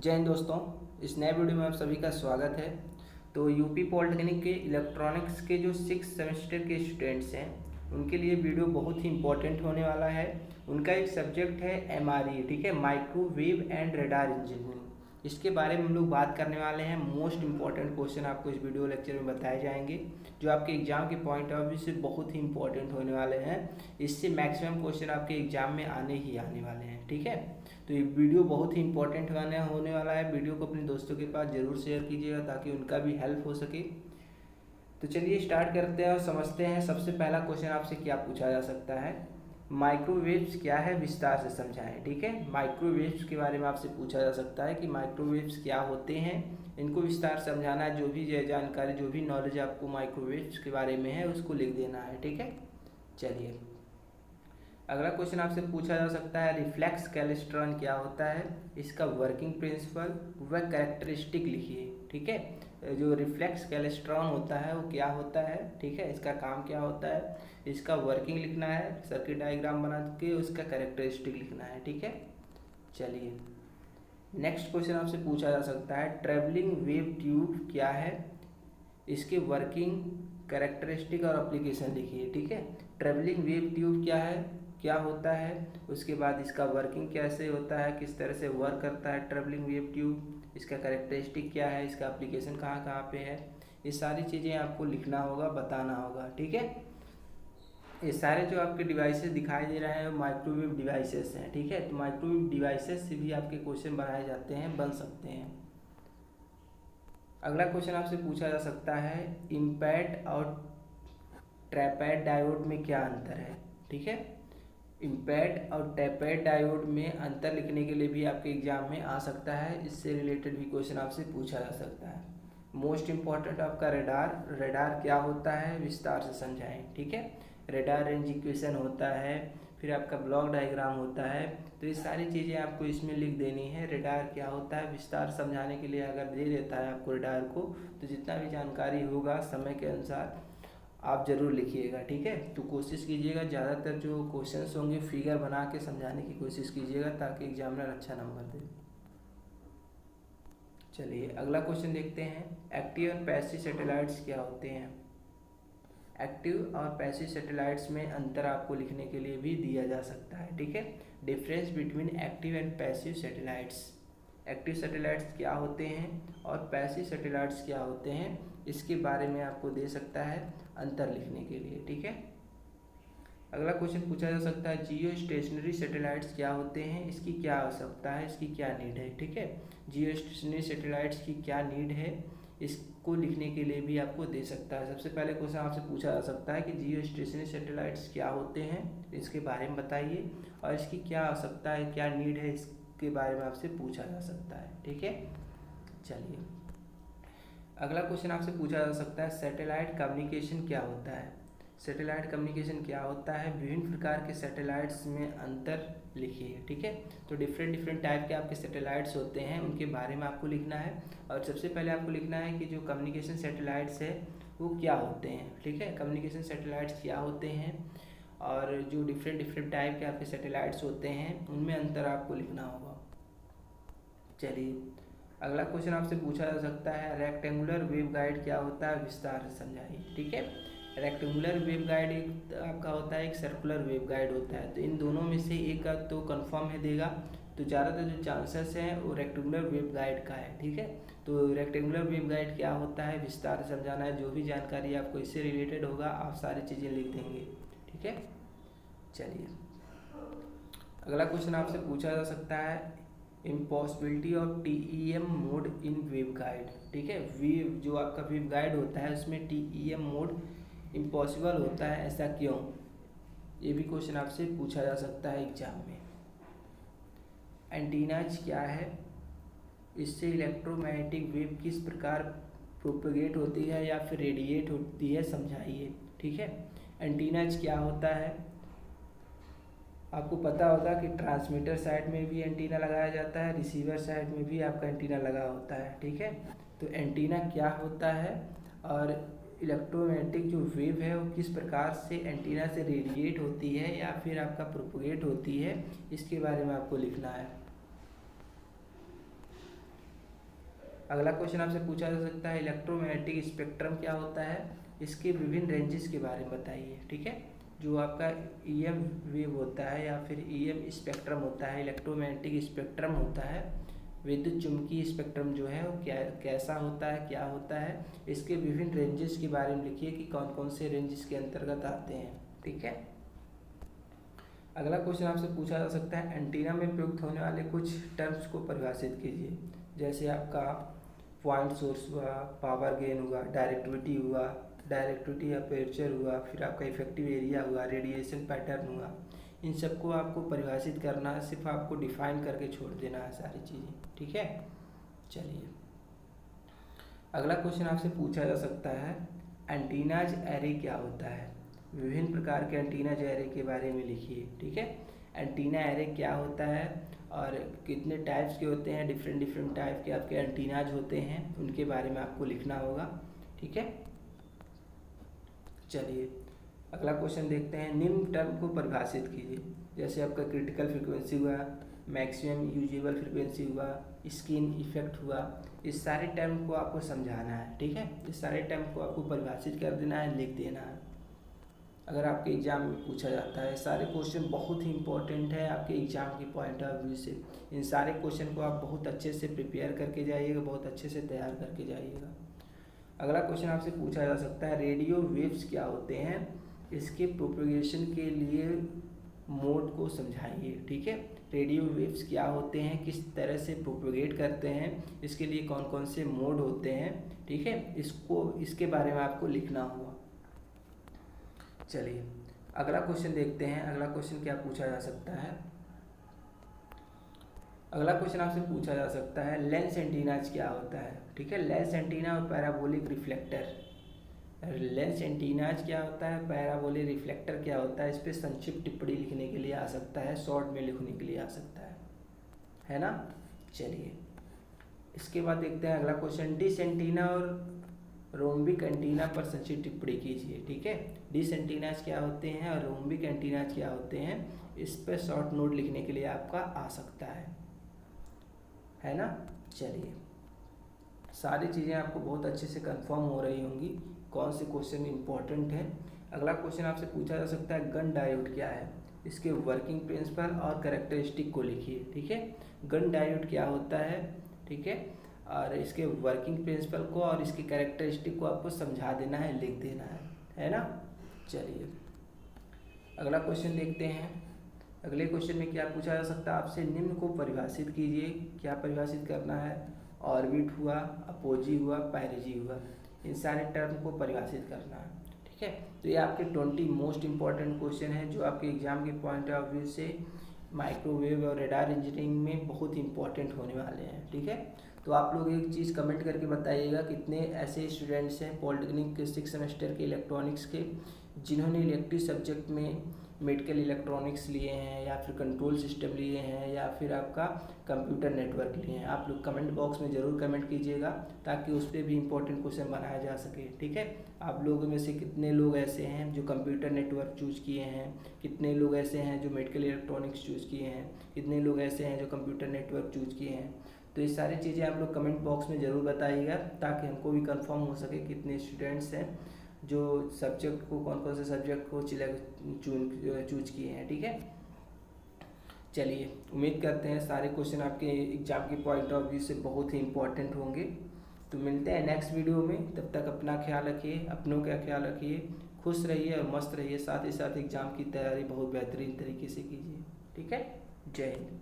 जय हिंद दोस्तों, इस नए वीडियो में आप सभी का स्वागत है। तो यूपी पॉलिटेक्निक के इलेक्ट्रॉनिक्स के जो 6 सेमेस्टर के स्टूडेंट्स हैं उनके लिए वीडियो बहुत ही इंपॉर्टेंट होने वाला है। उनका एक सब्जेक्ट है एमआरई, ठीक है, माइक्रोवेव एंड रडार इंजीनियरिंग। इसके बारे में हम लोग बात करने वाले हैं। मोस्ट इंपॉर्टेंट क्वेश्चन आपको इस वीडियो लेक्चर में बताए जाएंगे जो आपके एग्जाम के पॉइंट ऑफ व्यू से बहुत ही इंपॉर्टेंट होने वाले हैं। इससे मैक्सिमम क्वेश्चन आपके एग्जाम में आने ही आने वाले हैं, ठीक है। तो ये वीडियो बहुत ही इंपॉर्टेंट होने वाला है। वीडियो को अपने दोस्तों के पास ज़रूर शेयर कीजिएगा ताकि उनका भी हेल्प हो सके। तो चलिए स्टार्ट करते हैं और समझते हैं। सबसे पहला क्वेश्चन आपसे क्या पूछा जा सकता है, माइक्रोवेव्स क्या है, विस्तार से समझाएं। ठीक है, माइक्रोवेव्स के बारे में आपसे पूछा जा सकता है कि माइक्रोवेव्स क्या होते हैं, इनको विस्तार समझाना है। जो भी जानकारी, जो भी नॉलेज आपको माइक्रोवेव्स के बारे में है उसको लिख देना है, ठीक है। चलिए अगला क्वेश्चन आपसे पूछा जा सकता है, रिफ्लेक्स क्लेस्ट्रॉन क्या होता है, इसका वर्किंग प्रिंसिपल व कैरेक्टरिस्टिक लिखिए। ठीक है, जो रिफ्लेक्स क्लेस्ट्रॉन होता है वो क्या होता है, ठीक है, इसका काम क्या होता है, इसका वर्किंग लिखना है, सर्किट डायग्राम बना के उसका कैरेक्टरिस्टिक लिखना है, ठीक है। चलिए नेक्स्ट क्वेश्चन आपसे पूछा जा सकता है, ट्रेवलिंग वेव ट्यूब क्या है, इसके वर्किंग, कैरेक्टरिस्टिक और एप्लीकेशन लिखिए। ठीक है, ट्रेवलिंग वेव ट्यूब क्या है, क्या होता है, उसके बाद इसका वर्किंग कैसे होता है, किस तरह से वर्क करता है ट्रेवलिंग वेव ट्यूब, इसका कैरेक्टरिस्टिक क्या है, इसका एप्लीकेशन कहाँ कहाँ पे है, ये सारी चीज़ें आपको लिखना होगा, बताना होगा। ठीक है, ये सारे जो आपके डिवाइसेस दिखाई दे रहे हैं माइक्रोवेव डिवाइसेस हैं। ठीक है, तो माइक्रोवेव डिवाइसेस से भी आपके क्वेश्चन बनाए जाते हैं, बन सकते हैं। अगला क्वेश्चन आपसे पूछा जा सकता है, इम्पैड और ट्रैपेड डायोड में क्या अंतर है। ठीक है, इम्पैड और टैपेड डायोड में अंतर लिखने के लिए भी आपके एग्जाम में आ सकता है। इससे रिलेटेड भी क्वेश्चन आपसे पूछा जा सकता है। मोस्ट इम्पॉर्टेंट आपका रेडार, रेडार क्या होता है विस्तार से समझाएं। ठीक है, रेडार रेंज इक्वेशन होता है, फिर आपका ब्लॉक डायग्राम होता है। तो ये सारी चीज़ें आपको इसमें लिख देनी है। रेडार क्या होता है विस्तार समझाने के लिए अगर दे देता है आपको रेडार को, तो जितना भी जानकारी होगा समय के अनुसार आप ज़रूर लिखिएगा। ठीक है, तो कोशिश कीजिएगा ज़्यादातर जो क्वेश्चंस होंगे फिगर बना के समझाने की कोशिश कीजिएगा ताकि एग्जामिनर अच्छा नंबर दे। चलिए अगला क्वेश्चन देखते हैं, एक्टिव और पैसिव सैटेलाइट्स क्या होते हैं। एक्टिव और पैसिव सैटेलाइट्स में अंतर आपको लिखने के लिए भी दिया जा सकता है। ठीक है, difference between active and passive satellites, active satellites क्या होते हैं और पैसिव सैटेलाइट्स क्या होते हैं, इसके बारे में आपको दे सकता है अंतर लिखने के लिए। ठीक है, अगला क्वेश्चन पूछा जा सकता है, जियो स्टेशनरी सैटेलाइट्स क्या होते हैं, इसकी क्या आवश्यकता है, इसकी क्या नीड है। ठीक है, जियो स्टेशनरी सैटेलाइट्स की क्या नीड है, इसको लिखने के लिए भी आपको दे सकता है। सबसे पहले क्वेश्चन आपसे पूछा जा सकता है कि जियो स्टेशनरी सैटेलाइट्स क्या होते हैं, इसके बारे में बताइए, और इसकी क्या आवश्यकता है, क्या नीड है, इसके बारे में आपसे पूछा जा सकता है। ठीक है, चलिए अगला क्वेश्चन आपसे पूछा जा सकता है, सैटेलाइट कम्युनिकेशन क्या होता है। सैटेलाइट कम्युनिकेशन क्या होता है, विभिन्न प्रकार के सैटेलाइट्स में अंतर लिखिए। ठीक है, तो डिफरेंट टाइप के आपके सैटेलाइट्स होते हैं, उनके बारे में आपको लिखना है। और सबसे पहले आपको लिखना है कि जो कम्युनिकेशन सैटेलाइट्स है वो क्या होते हैं। ठीक है, कम्युनिकेशन सैटेलाइट्स क्या होते हैं और जो डिफरेंट टाइप के आपके सैटेलाइट्स होते हैं उनमें अंतर आपको लिखना होगा। चलिए अगला क्वेश्चन आपसे पूछा जा सकता है, रेक्टेंगुलर वेव गाइड क्या होता है, विस्तार से समझाइए। ठीक है, रेक्टेंगुलर वेव गाइड एक आपका होता है, एक सर्कुलर वेव गाइड होता है। तो इन दोनों में से एक का तो कंफर्म है देगा, तो ज़्यादातर जो चांसेस हैं वो रेक्टेंगुलर वेव गाइड का है। ठीक है, तो रेक्टेंगुलर वेव गाइड क्या होता है विस्तार से समझाना है। जो भी जानकारी आपको इससे रिलेटेड होगा आप सारी चीज़ें लिख देंगे। ठीक है, चलिए अगला क्वेश्चन आपसे पूछा जा सकता है, impossibility of TEM mode in wave guide. ठीक है, वेव जो आपका वेव गाइड होता है उसमें TEM मोड इम्पॉसिबल होता है, ऐसा क्यों, ये भी क्वेश्चन आपसे पूछा जा सकता है एग्जाम में। एंटीनाज क्या है, इससे इलेक्ट्रोमैग्नेटिक वेव किस प्रकार प्रोपेगेट होती है या फिर रेडिएट होती है, समझाइए। ठीक है, एंटीनाज क्या होता है, आपको पता होगा कि ट्रांसमीटर साइड में भी एंटीना लगाया जाता है, रिसीवर साइड में भी आपका एंटीना लगा होता है। ठीक है, तो एंटीना क्या होता है और इलेक्ट्रोमैग्नेटिक जो वेव है वो किस प्रकार से एंटीना से रेडिएट होती है या फिर आपका प्रोपोगेट होती है, इसके बारे में आपको लिखना है। अगला क्वेश्चन आपसे पूछा जा सकता है इलेक्ट्रोमैग्नेटिक स्पेक्ट्रम क्या होता है, इसके विभिन्न रेंजेस के बारे में बताइए। ठीक है, जो आपका ईएम वेव होता है या फिर ईएम स्पेक्ट्रम होता है, इलेक्ट्रोमैग्नेटिक स्पेक्ट्रम होता है, विद्युत चुम्बकीय स्पेक्ट्रम जो है वो कैसा होता है, क्या होता है, इसके विभिन्न रेंजेस के बारे में लिखिए कि कौन कौन से रेंजेस के अंतर्गत आते हैं। ठीक है, अगला क्वेश्चन आपसे पूछा जा सकता है एंटीना में प्रयुक्त होने वाले कुछ टर्म्स को परिभाषित कीजिए। जैसे आपका पॉइंट सोर्स हुआ, पावर गेन हुआ, डायरेक्टिविटी अपर्चर हुआ, फिर आपका इफेक्टिव एरिया हुआ, रेडिएशन पैटर्न हुआ। इन सबको आपको परिभाषित करना है, सिर्फ आपको डिफाइन करके छोड़ देना है सारी चीज़ें। ठीक है, चलिए अगला क्वेश्चन आपसे पूछा जा सकता है एंटीनाज एरे क्या होता है। विभिन्न प्रकार के एंटीनाज एरे के बारे में लिखिए। ठीक है, एंटीना एरे क्या होता है और कितने टाइप्स के होते हैं, डिफरेंट टाइप के आपके एंटीनाज होते हैं, उनके बारे में आपको लिखना होगा। ठीक है, चलिए अगला क्वेश्चन देखते हैं निम्न टर्म को परिभाषित कीजिए। जैसे आपका क्रिटिकल फ्रीक्वेंसी हुआ, मैक्सिमम यूजेबल फ्रीक्वेंसी हुआ, स्किन इफेक्ट हुआ, इस सारे टर्म को आपको समझाना है। ठीक है, इस सारे टर्म को आपको परिभाषित कर देना है, लिख देना है। अगर आपके एग्जाम में पूछा जाता है, सारे क्वेश्चन बहुत ही इंपॉर्टेंट है आपके एग्जाम के पॉइंट ऑफ व्यू से। इन सारे क्वेश्चन को आप बहुत अच्छे से प्रिपेयर करके जाइएगा, बहुत अच्छे से तैयार करके जाइएगा। अगला क्वेश्चन आपसे पूछा जा सकता है रेडियो वेव्स क्या होते हैं, इसके प्रोपगेशन के लिए मोड को समझाइए। ठीक है, रेडियो वेव्स क्या होते हैं, किस तरह से प्रोपगेट करते हैं, इसके लिए कौन कौन से मोड होते हैं। ठीक है, इसके बारे में आपको लिखना होगा। चलिए अगला क्वेश्चन देखते हैं। अगला क्वेश्चन क्या पूछा जा सकता है, अगला क्वेश्चन आपसे पूछा जा सकता है लेंस एंटीनाज क्या होता है। ठीक है, लेंस एंटीना और पैराबोलिक रिफ्लेक्टर। लेंस एंटीनाज क्या होता है, पैराबोलिक रिफ्लेक्टर क्या होता है, इस पर संक्षिप्त टिप्पणी लिखने के लिए आ सकता है, शॉर्ट में लिखने के लिए आ सकता है ना। चलिए इसके बाद देखते हैं अगला क्वेश्चन डिश एंटीना और रोम्बिक एंटीना पर संक्षिप्त टिप्पणी कीजिए। ठीक है, डिश एंटीनाज क्या होते हैं और रोम्बिक एंटीनाज क्या होते हैं, इस पर शॉर्ट नोट लिखने के लिए आपका आ सकता है ना। चलिए सारी चीज़ें आपको बहुत अच्छे से कंफर्म हो रही होंगी कौन से क्वेश्चन इंपॉर्टेंट है। अगला क्वेश्चन आपसे पूछा जा सकता है गन डायोड क्या है, इसके वर्किंग प्रिंसिपल और कैरेक्टरिस्टिक को लिखिए। ठीक है, गन डायोड क्या होता है, ठीक है, और इसके वर्किंग प्रिंसिपल को और इसकी कैरेक्टरिस्टिक को आपको समझा देना है, लिख देना है ना। चलिए अगला क्वेश्चन देखते हैं। अगले क्वेश्चन में क्या पूछा जा सकता है आपसे निम्न को परिभाषित कीजिए। क्या परिभाषित करना है, ऑर्बिट हुआ, अपोजी हुआ, पेरिजी हुआ, इन सारे टर्म को परिभाषित करना है। ठीक है, तो ये आपके 20 मोस्ट इंपॉर्टेंट क्वेश्चन है जो आपके एग्जाम के पॉइंट ऑफ व्यू से माइक्रोवेव और रेडार इंजीनियरिंग में बहुत इंपॉर्टेंट होने वाले हैं। ठीक है, तो आप लोग एक चीज़ कमेंट करके बताइएगा कितने ऐसे स्टूडेंट्स हैं पॉलिटेक्निक के 6 सेमेस्टर के इलेक्ट्रॉनिक्स के जिन्होंने इलेक्टिव सब्जेक्ट में मेडिकल इलेक्ट्रॉनिक्स लिए हैं या फिर कंट्रोल सिस्टम लिए हैं या फिर आपका कंप्यूटर नेटवर्क लिए हैं। आप लोग कमेंट बॉक्स में ज़रूर कमेंट कीजिएगा ताकि उस पर भी इंपॉर्टेंट क्वेश्चन बनाया जा सके। ठीक है, आप लोगों में से कितने लोग ऐसे हैं जो कंप्यूटर नेटवर्क चूज़ किए हैं, कितने लोग ऐसे हैं जो मेडिकल इलेक्ट्रॉनिक्स चूज़ किए हैं, कितने लोग ऐसे हैं जो कंप्यूटर नेटवर्क चूज़ किए हैं। तो ये सारी चीज़ें आप लोग कमेंट बॉक्स में ज़रूर बताइएगा ताकि हमको भी कंफर्म हो सके कितने स्टूडेंट्स हैं जो सब्जेक्ट को कौन कौन से सब्जेक्ट को चूज किए हैं। ठीक है, चलिए उम्मीद करते हैं सारे क्वेश्चन आपके एग्जाम के पॉइंट ऑफ व्यू से बहुत ही इंपॉर्टेंट होंगे। तो मिलते हैं नेक्स्ट वीडियो में, तब तक अपना ख्याल रखिए, अपनों का ख्याल रखिए, खुश रहिए और मस्त रहिए, साथ ही साथ एग्ज़ाम की तैयारी बहुत बेहतरीन तरीके से कीजिए। ठीक है, जय हिंद।